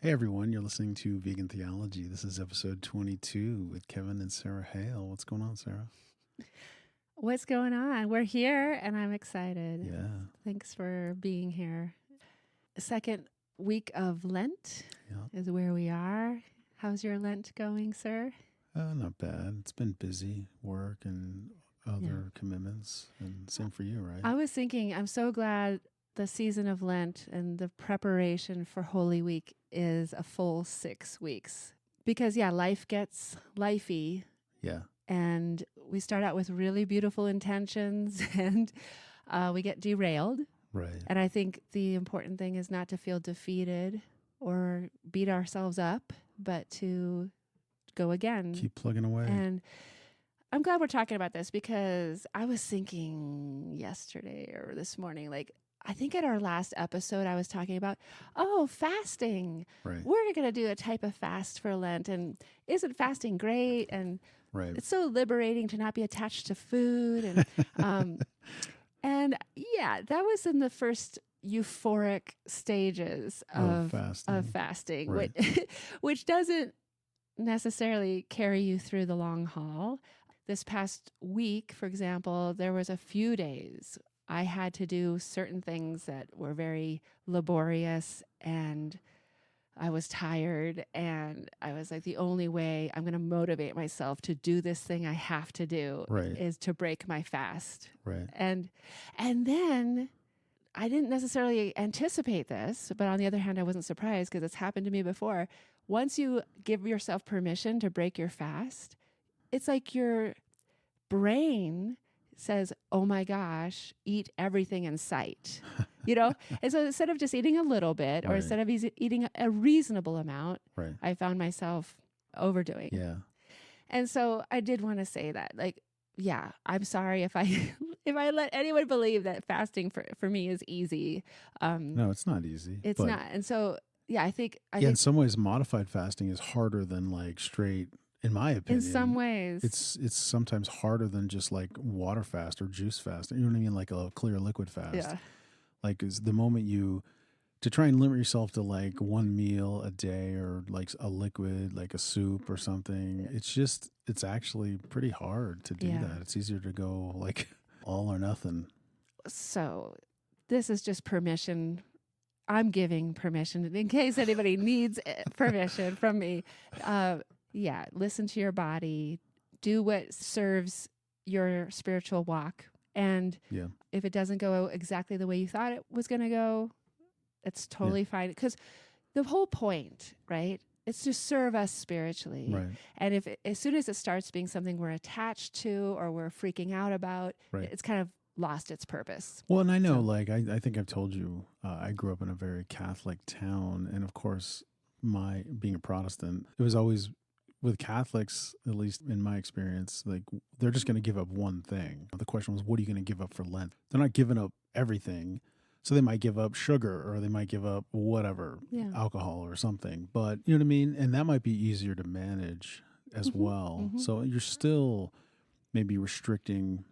Hey everyone, you're listening to Vegan Theology. This is episode 22 with Kevin and Sarah Hale. What's going on, Sarah? What's going on? We're here and I'm excited. Yeah. Thanks for being here. Second week of Lent is where we are. How's your Lent going, sir? Not bad. It's been busy, work and other commitments. And same for you, right? I was thinking, I'm so glad the season of Lent and the preparation for Holy Week is a full 6 weeks. Because, life gets lifey. Yeah. And we start out with really beautiful intentions and we get derailed. Right. And I think the important thing is not to feel defeated or beat ourselves up, but to go again. Keep plugging away. And I'm glad we're talking about this because I was thinking yesterday or this morning, I think at our last episode, I was talking about, fasting. Right. We're going to do a type of fast for Lent. And isn't fasting great? And it's so liberating to not be attached to food. And that was in the first euphoric stages of fasting, right. which doesn't necessarily carry you through the long haul. This past week, for example, there was a few days I had to do certain things that were very laborious and I was tired and I was like, the only way I'm going to motivate myself to do this thing I have to do is to break my fast. Right. And then I didn't necessarily anticipate this, but on the other hand, I wasn't surprised because it's happened to me before. Once you give yourself permission to break your fast, it's like your brain says, oh my gosh, eat everything in sight, And so instead of just eating a little bit or instead of eating a reasonable amount, I found myself overdoing. Yeah. And so I did want to say that, I'm sorry if I let anyone believe that fasting for me is easy. No, it's not easy. It's not. And so, I think in some ways modified fasting is harder than straight. In my opinion, in some ways, it's sometimes harder than just water fast or juice fast. You know what I mean? Like a clear liquid fast. Yeah. Is the moment to try and limit yourself to one meal a day or a liquid, like a soup or something. It's actually pretty hard to do that. It's easier to go all or nothing. So this is just permission. I'm giving permission in case anybody needs permission from me. Listen to your body, do what serves your spiritual walk. And if it doesn't go exactly the way you thought it was going to go, it's totally fine. Because the whole point, right, it's to serve us spiritually. Right. And as soon as it starts being something we're attached to or we're freaking out about, it's kind of lost its purpose. Well, and I know, I think I've told you, I grew up in a very Catholic town. And of course, being a Protestant, it was always... with Catholics, at least in my experience, they're just going to give up one thing. The question was, what are you going to give up for Lent? They're not giving up everything. So they might give up sugar or they might give up whatever, alcohol or something. But you know what I mean? And that might be easier to manage as well. Mm-hmm. So you're still maybe restricting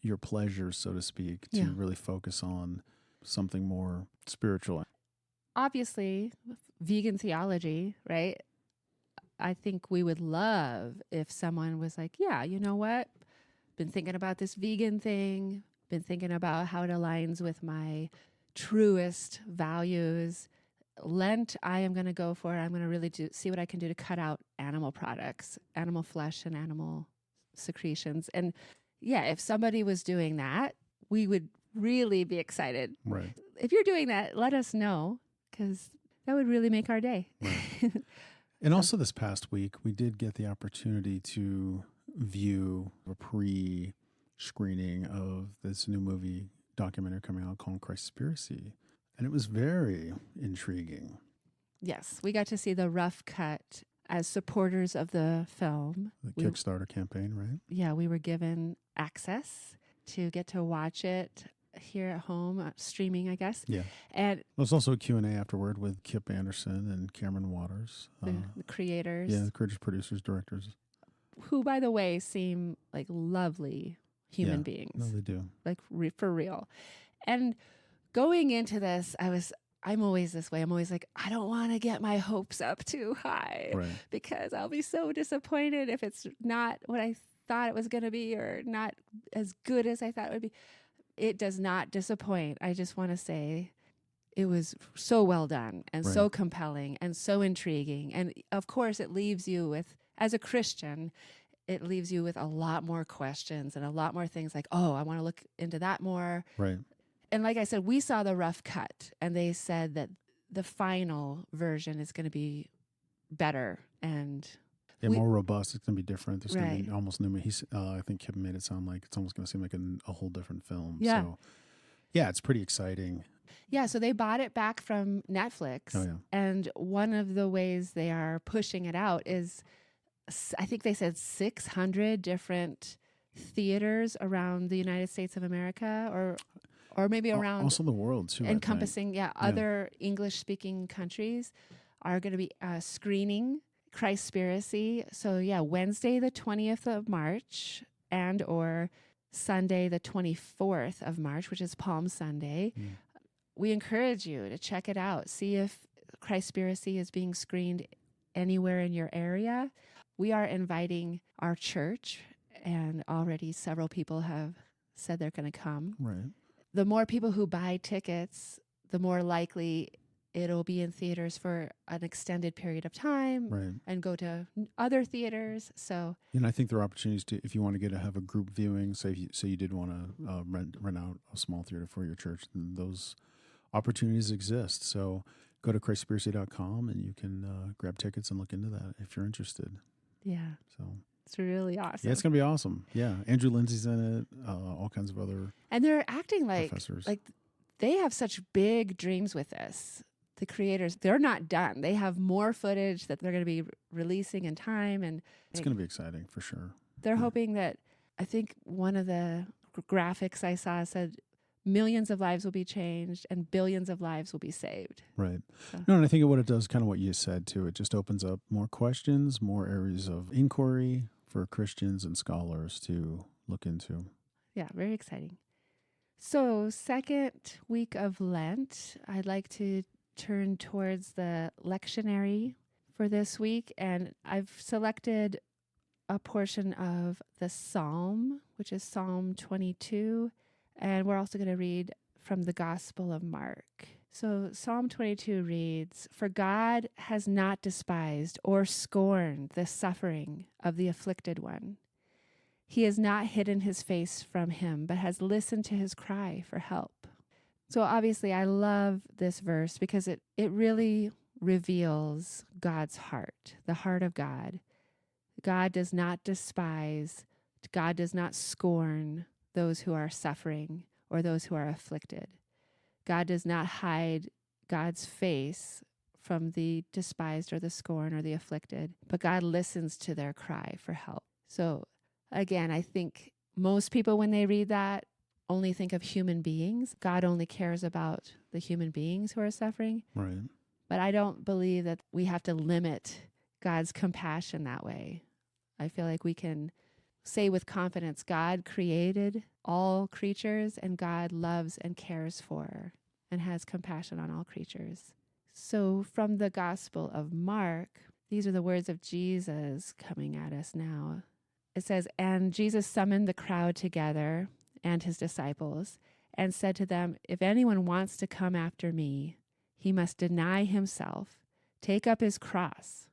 your pleasures, so to speak, to really focus on something more spiritual. Obviously, vegan theology, right? I think we would love if someone was like, you know what? Been thinking about this vegan thing, been thinking about how it aligns with my truest values. Lent, I am going to go for it. I'm going to really see what I can do to cut out animal products, animal flesh and animal secretions. And if somebody was doing that, we would really be excited. Right. If you're doing that, let us know because that would really make our day. Right. And also this past week, we did get the opportunity to view a pre-screening of this new movie documentary coming out called Christspiracy. And it was very intriguing. Yes, we got to see the rough cut as supporters of the film. The Kickstarter campaign, right? Yeah, we were given access to get to watch it here at home, streaming, I guess. Yeah. And there's also a Q&A afterward with Kip Anderson and Cameron Waters. The creators. Yeah, the creators, producers, directors. Who, by the way, seem like lovely human beings. No, they do. For real. And going into this, I was I'm always this way. I'm always like, I don't want to get my hopes up too high Right. because I'll be so disappointed if it's not what I thought it was going to be or not as good as I thought it would be. It does not disappoint. I just want to say it was so well done and Right. so compelling and so intriguing. And of course, it leaves you with, as a Christian, it leaves you with a lot more questions and a lot more things like, oh, I want to look into that more. Right. And like I said, we saw the rough cut, and they said that the final version is going to be better and more robust. It's going to be different. There's going to Right. be almost new. I think Kip made it sound like it's almost going to seem like a whole different film. Yeah. So, yeah, it's pretty exciting. Yeah, so they bought it back from Netflix. Oh, yeah. And one of the ways they are pushing it out is, I think they said 600 different theaters around the United States of America, or maybe around Also the world, too. encompassing, other English-speaking countries are going to be screening Christspiracy. So, Wednesday the 20th of March and or Sunday the 24th of March, which is Palm Sunday. Mm. We encourage you to check it out. See if Christspiracy is being screened anywhere in your area. We are inviting our church, and already several people have said they're going to come. Right. The more people who buy tickets, the more likely it'll be in theaters for an extended period of time Right. and go to other theaters. So, And I think there are opportunities to, if you want to have a group viewing, say you did want to rent out a small theater for your church, then those opportunities exist. So go to christspiracy.com and you can grab tickets and look into that if you're interested. yeah, So it's really awesome. yeah, it's going to be awesome. Yeah. Andrew Lindsay's in it, all kinds of other And they're acting professors. like they have such big dreams with this. The creators, they're not done. They have more footage that they're going to be releasing in time. And It's going to be exciting for sure. they're hoping that, I think one of the graphics I saw said millions of lives will be changed and billions of lives will be saved. Right. So. No, and I think what it does, kind of what you said too, it just opens up more questions, more areas of inquiry for Christians and scholars to look into. Yeah, very exciting. So, second week of Lent, I'd like to turn towards the lectionary for this week. And I've selected a portion of the Psalm, which is Psalm 22. And we're also going to read from the Gospel of Mark. So Psalm 22 reads, "For God has not despised or scorned the suffering of the afflicted one. He has not hidden his face from him, but has listened to his cry for help." So obviously I love this verse because it really reveals God's heart, the heart of God. God does not despise, God does not scorn those who are suffering or those who are afflicted. God does not hide God's face from the despised or the scorned or the afflicted, but God listens to their cry for help. So again, I think most people when they read that only think of human beings. God only cares about the human beings who are suffering. Right. But I don't believe that we have to limit God's compassion that way. I feel like we can say with confidence, God created all creatures and God loves and cares for and has compassion on all creatures. So from the Gospel of Mark, these are the words of Jesus coming at us now. It says, "And Jesus summoned the crowd together and his disciples and said to them, 'If anyone wants to come after me, he must deny himself, take up his cross,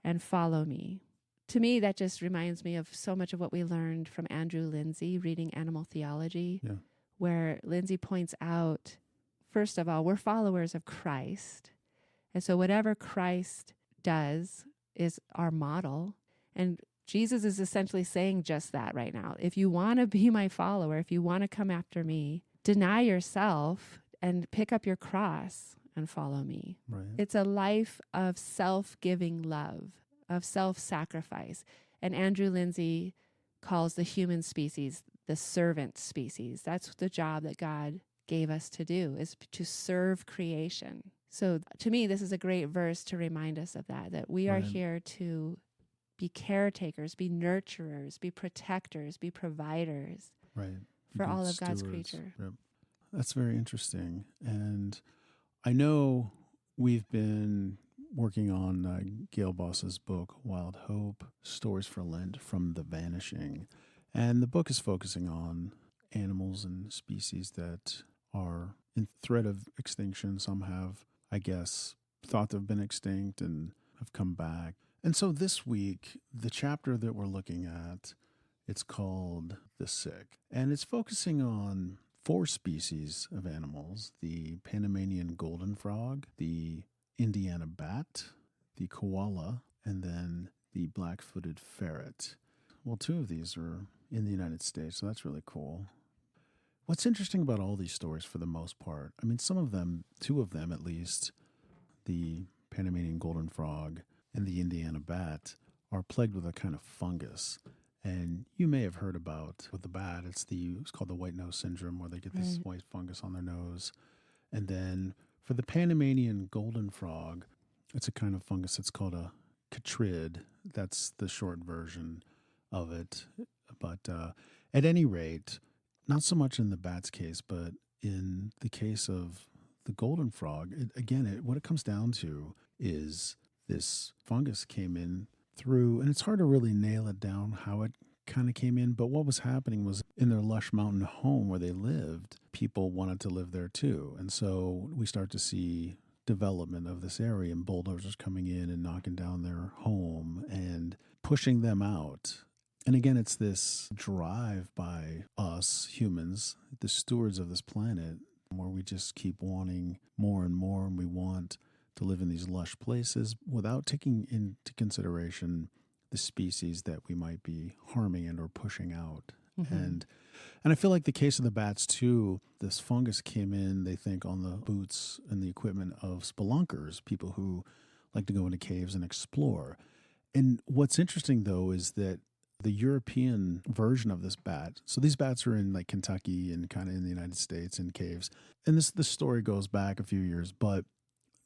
and follow me.'" To me, that just reminds me of so much of what we learned from Andrew Lindsay reading Animal Theology, where Lindsay points out, first of all, we're followers of Christ. And so whatever Christ does is our model. And Jesus is essentially saying just that right now. If you want to be my follower, if you want to come after me, deny yourself and pick up your cross and follow me. Right. It's a life of self-giving love, of self-sacrifice. And Andrew Lindsay calls the human species the servant species. That's the job that God gave us to do, is to serve creation. So to me, this is a great verse to remind us of that we are here to be caretakers, be nurturers, be protectors, be providers Right. for all of God's Stewards. creature. Yep. That's very interesting. And I know we've been working on Gayle Boss's book, Wild Hope Stories for Lent from the Vanishing. And the book is focusing on animals and species that are in threat of extinction. Some have, I guess, thought they've been extinct and have come back. And so this week, the chapter that we're looking at, it's called The Sick. And it's focusing on four species of animals: the Panamanian golden frog, the Indiana bat, the koala, and then the black-footed ferret. Well, two of these are in the United States, so that's really cool. What's interesting about all these stories, for the most part, I mean, some of them, two of them at least, the Panamanian golden frog and the Indiana bat, are plagued with a kind of fungus. And you may have heard about with the bat, it's called the white nose syndrome, where they get this white fungus on their nose. And then for the Panamanian golden frog, it's a kind of fungus that's called a chytrid. That's the short version of it. But at any rate, not so much in the bat's case, but in the case of the golden frog, what it comes down to is this fungus came in through, and it's hard to really nail it down how it kind of came in, but what was happening was in their lush mountain home where they lived, people wanted to live there too. And so we start to see development of this area, and bulldozers coming in and knocking down their home and pushing them out. And again, it's this drive by us humans, the stewards of this planet, where we just keep wanting more and more, and we want to live in these lush places without taking into consideration the species that we might be harming and or pushing out. Mm-hmm. And I feel like the case of the bats too, this fungus came in, they think, on the boots and the equipment of spelunkers, people who like to go into caves and explore. And what's interesting though is that the European version of this bat, so these bats are in like Kentucky and kind of in the United States in caves. And this story goes back a few years, but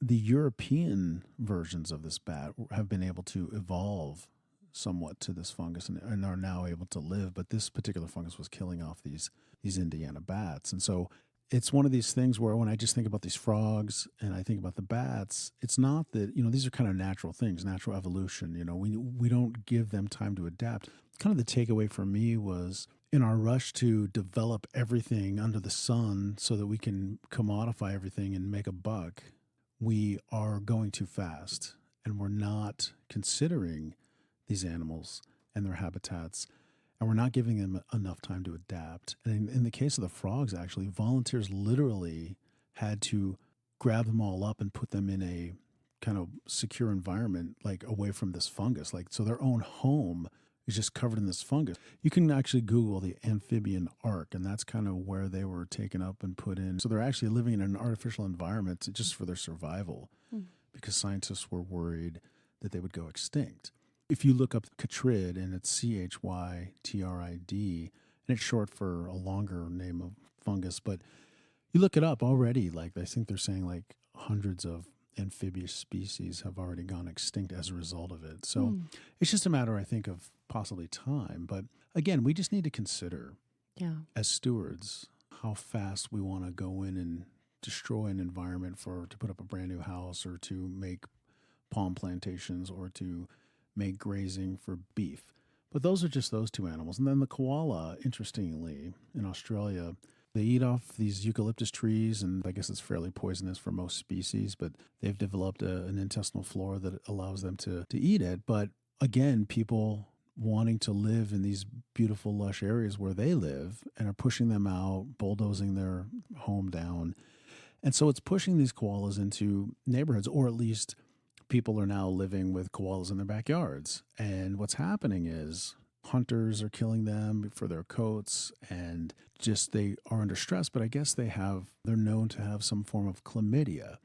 the European versions of this bat have been able to evolve somewhat to this fungus and are now able to live. But this particular fungus was killing off these Indiana bats. And so it's one of these things where when I just think about these frogs and I think about the bats, it's not that, these are kind of natural things, natural evolution. We don't give them time to adapt. Kind of the takeaway for me was, in our rush to develop everything under the sun so that we can commodify everything and make a buck, we are going too fast, and we're not considering these animals and their habitats, and we're not giving them enough time to adapt. And in the case of the frogs, actually, volunteers literally had to grab them all up and put them in a kind of secure environment, like away from this fungus. Like, so their own home is just covered in this fungus. You can actually Google the amphibian ark, and that's kind of where they were taken up and put in. So they're actually living in an artificial environment just for their survival, because scientists were worried that they would go extinct. If you look up chytrid, and it's CHYTRID, and it's short for a longer name of fungus, but you look it up already, like I think they're saying like hundreds of amphibious species have already gone extinct as a result of it. So it's just a matter, I think, of possibly time. But again, we just need to consider, as stewards, how fast we want to go in and destroy an environment to put up a brand new house, or to make palm plantations, or to make grazing for beef. But those are just those two animals. And then the koala, interestingly, in Australia, they eat off these eucalyptus trees, and I guess it's fairly poisonous for most species, but they've developed an intestinal flora that allows them to eat it. But again, people wanting to live in these beautiful, lush areas where they live and are pushing them out, bulldozing their home down. And so it's pushing these koalas into neighborhoods, or at least people are now living with koalas in their backyards. And what's happening is hunters are killing them for their coats, and just they are under stress. But I guess they're known to have some form of chlamydia.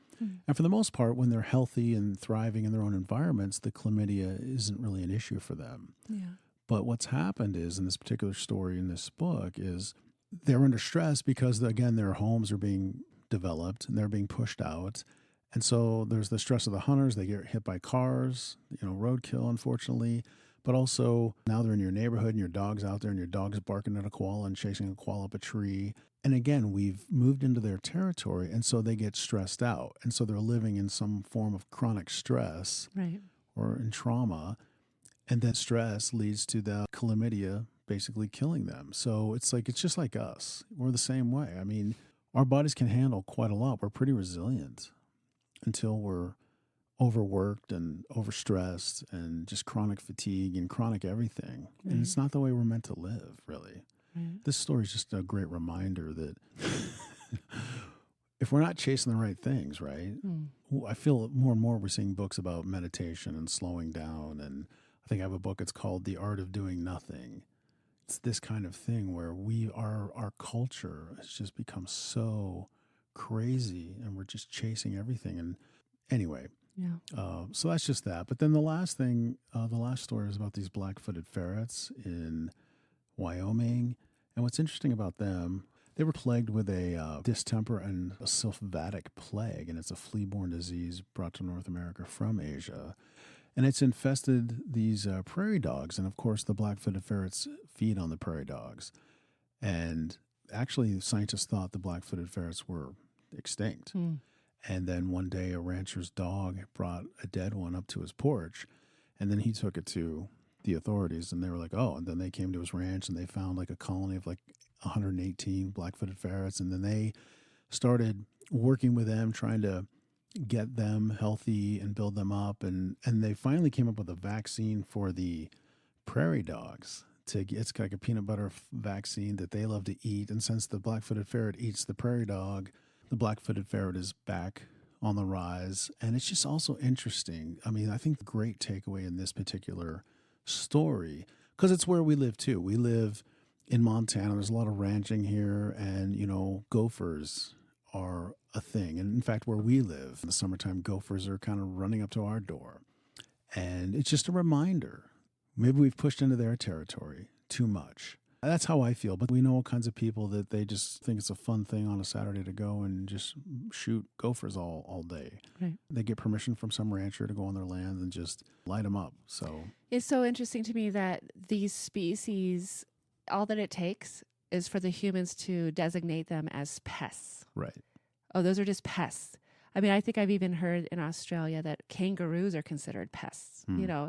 And for the most part, when they're healthy and thriving in their own environments, the chlamydia isn't really an issue for them. Yeah. But what's happened is, in this particular story in this book, is they're under stress because, again, their homes are being developed and they're being pushed out. And so there's the stress of the hunters. They get hit by cars, roadkill, unfortunately. But also now they're in your neighborhood and your dog's out there and your dog's barking at a koala and chasing a koala up a tree. And again, we've moved into their territory, and so they get stressed out. And so they're living in some form of chronic stress Right. or in trauma. And then stress leads to the chlamydia basically killing them. So it's just like us. We're the same way. I mean, our bodies can handle quite a lot. We're pretty resilient until we're overworked and overstressed and just chronic fatigue and chronic everything. Right. And it's not the way we're meant to live, really. Right. This story is just a great reminder that if we're not chasing the right things, right? I feel more and more we're seeing books about meditation and slowing down. And I think I have a book, it's called The Art of Doing Nothing. It's this kind of thing where our culture has just become so crazy and we're just chasing everything. And anyway, so that's just that. But then the last story is about these black-footed ferrets in Wyoming. And what's interesting about them, they were plagued with a distemper and a sylvatic plague, and it's a flea-borne disease brought to North America from Asia. And it's infested these prairie dogs. And of course, the black-footed ferrets feed on the prairie dogs. And actually, scientists thought the black-footed ferrets were extinct. And then one day, a rancher's dog brought a dead one up to his porch. And then he took it to the authorities, and they were like, oh, and then they came to his ranch and they found like a colony of like 118 black-footed ferrets. And then they started working with them, trying to get them healthy and build them up. And they finally came up with a vaccine for the prairie dogs. It's like a peanut butter vaccine that they love to eat. And since the black-footed ferret eats the prairie dog, the black-footed ferret is back on the rise. And it's just also interesting. I mean, I think the great takeaway in this particular story, because it's where we live too. We live in Montana. There's a lot of ranching here, and gophers are a thing. And in fact, where we live in the summertime, gophers are kind of running up to our door. And it's just a reminder. Maybe we've pushed into their territory too much. That's how I feel. But we know all kinds of people that they just think it's a fun thing on a Saturday to go and just shoot gophers all day. Right. They get permission from some rancher to go on their land and just light them up. So it's so interesting to me that these species, all that it takes is for the humans to designate them as pests. Right. Oh, those are just pests. I mean, I think I've even heard in Australia that kangaroos are considered pests,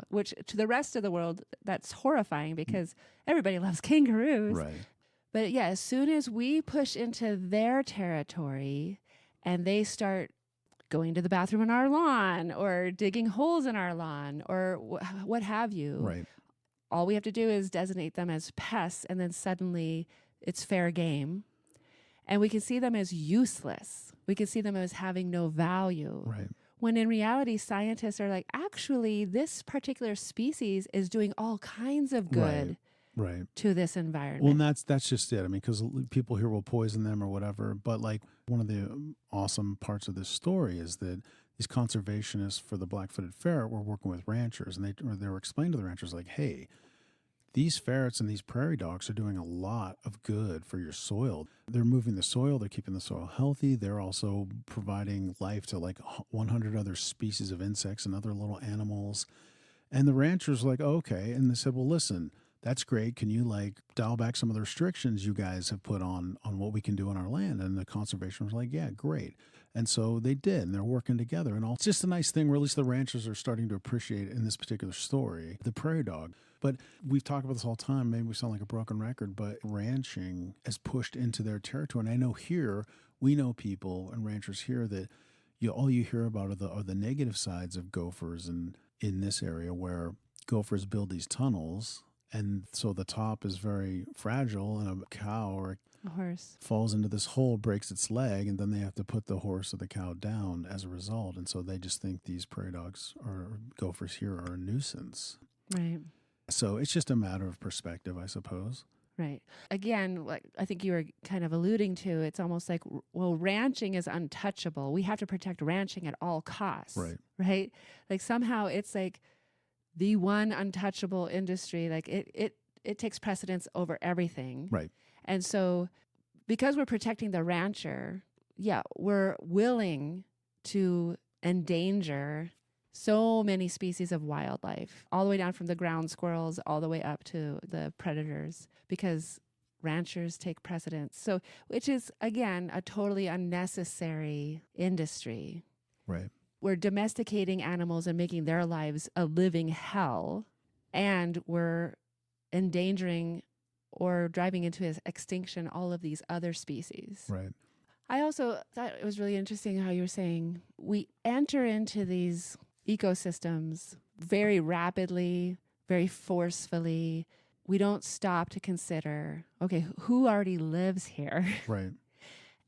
which to the rest of the world, that's horrifying because everybody loves kangaroos. Right. But yeah, as soon as we push into their territory and they start going to the bathroom on our lawn or digging holes in our lawn or what have you, right, all we have to do is designate them as pests, and then suddenly it's fair game. And we can see them as useless. We can see them as having no value. right. When in reality, scientists are like, actually, this particular species is doing all kinds of good Right. to this environment. Well, and that's just it. I mean, because people here will poison them or whatever. But like one of the awesome parts of this story is that these conservationists for the black-footed ferret were working with ranchers, and they were explaining to the ranchers like, hey, these ferrets and these prairie dogs are doing a lot of good for your soil. They're moving the soil. They're keeping the soil healthy. They're also providing life to like 100 other species of insects and other little animals. And the ranchers were like, oh, okay. And they said, well, listen, that's great. Can you like dial back some of the restrictions you guys have put on what we can do on our land? And the conservation was like, yeah, great. And so they did, and they're working together. And it's just a nice thing where at least the ranchers are starting to appreciate in this particular story, the prairie dog. But we've talked about this all the time. Maybe we sound like a broken record, but ranching has pushed into their territory. And I know here, we know people and ranchers here that all you hear about are the negative sides of gophers and in this area where gophers build these tunnels. And so the top is very fragile, and a cow or a horse falls into this hole, breaks its leg, and then they have to put the horse or the cow down as a result. And so they just think these prairie dogs or gophers here are a nuisance. Right. So it's just a matter of perspective, I suppose. Right. Again, like I think you were kind of alluding to, it's almost like, well, ranching is untouchable. We have to protect ranching at all costs. Right. Right? Like somehow it's like the one untouchable industry, like it takes precedence over everything. Right. And so because we're protecting the rancher, we're willing to endanger so many species of wildlife, all the way down from the ground squirrels all the way up to the predators, because ranchers take precedence. So, which is, again, a totally unnecessary industry. Right. We're domesticating animals and making their lives a living hell, and we're endangering or driving into extinction all of these other species. Right. I also thought it was really interesting how you were saying we enter into these ecosystems very rapidly, very forcefully. We don't stop to consider, okay, who already lives here? Right.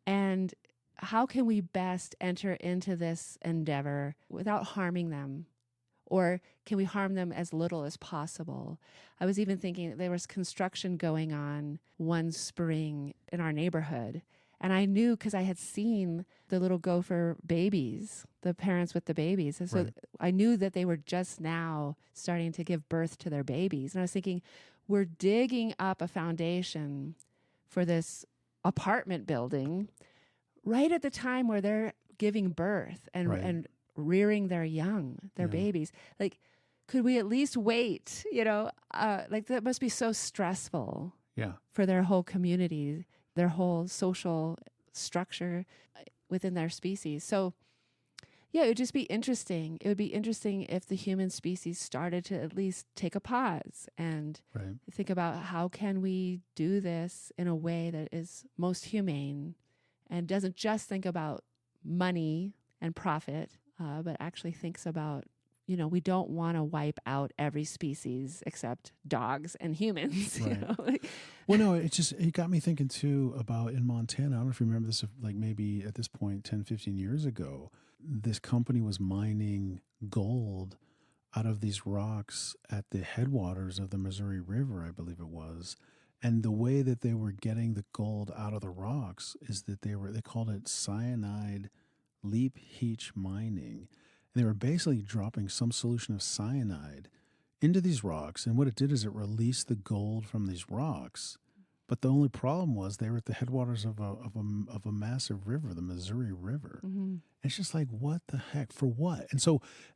And how can we best enter into this endeavor without harming them? Or can we harm them as little as possible? I was even thinking there was construction going on one spring in our neighborhood. And I knew because I had seen the little gopher babies, the parents with the babies. And so Right. I knew that they were just now starting to give birth to their babies. And I was thinking, we're digging up a foundation for this apartment building right at the time where they're giving birth and, Right. and rearing their young, their Yeah. babies. Like, could we at least wait? Like that must be so stressful Yeah. for their whole community, their whole social structure within their species. So, yeah, it would just be interesting. It would be interesting if the human species started to at least take a pause and Right. think about how can we do this in a way that is most humane and doesn't just think about money and profit, but actually thinks about, we don't want to wipe out every species except dogs and humans. Right. Well, no, it got me thinking too about in Montana. I don't know if you remember this, like maybe at this point, 10, 15 years ago, this company was mining gold out of these rocks at the headwaters of the Missouri River, I believe it was. And the way that they were getting the gold out of the rocks is that they called it cyanide leach heap mining. And they were basically dropping some solution of cyanide into these rocks. And what it did is it released the gold from these rocks. But the only problem was they were at the headwaters of a massive river, the Missouri River. Mm-hmm. It's just like, what the heck? For what? And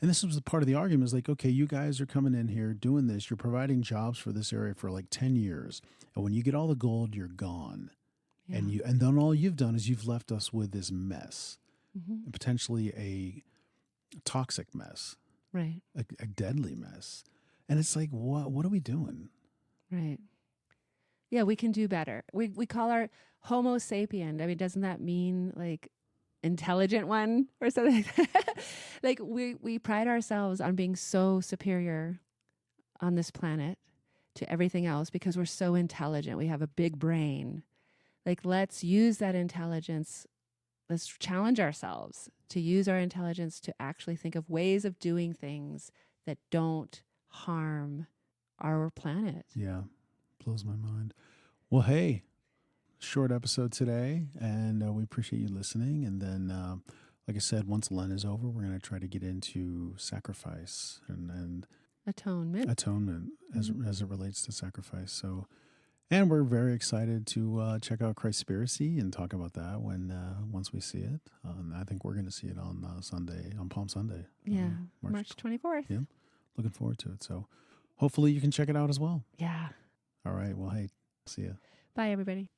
this was the part of the argument is like, okay, you guys are coming in here doing this. You're providing jobs for this area for like 10 years. And when you get all the gold, you're gone. Yeah. And then all you've done is you've left us with this mess, Mm-hmm. potentially a toxic mess, Right. a deadly mess. And it's like, what are we doing? Right. Yeah, we can do better. We call our Homo sapien. I mean, doesn't that mean like intelligent one or something like that? Like we pride ourselves on being so superior on this planet to everything else because we're so intelligent. We have a big brain. Like, let's use that intelligence. Let's challenge ourselves to use our intelligence to actually think of ways of doing things that don't harm our planet. Yeah, blows my mind. Well, hey, short episode today, and we appreciate you listening. And then, like I said, once Lent is over, we're going to try to get into sacrifice and Atonement. as it relates to sacrifice. So, and we're very excited to check out Christspiracy and talk about that once we see it. I think we're going to see it on Sunday, on Palm Sunday. Yeah, March 24th. Yeah, looking forward to it. So hopefully you can check it out as well. Yeah. All right. Well, hey, see ya. Bye, everybody.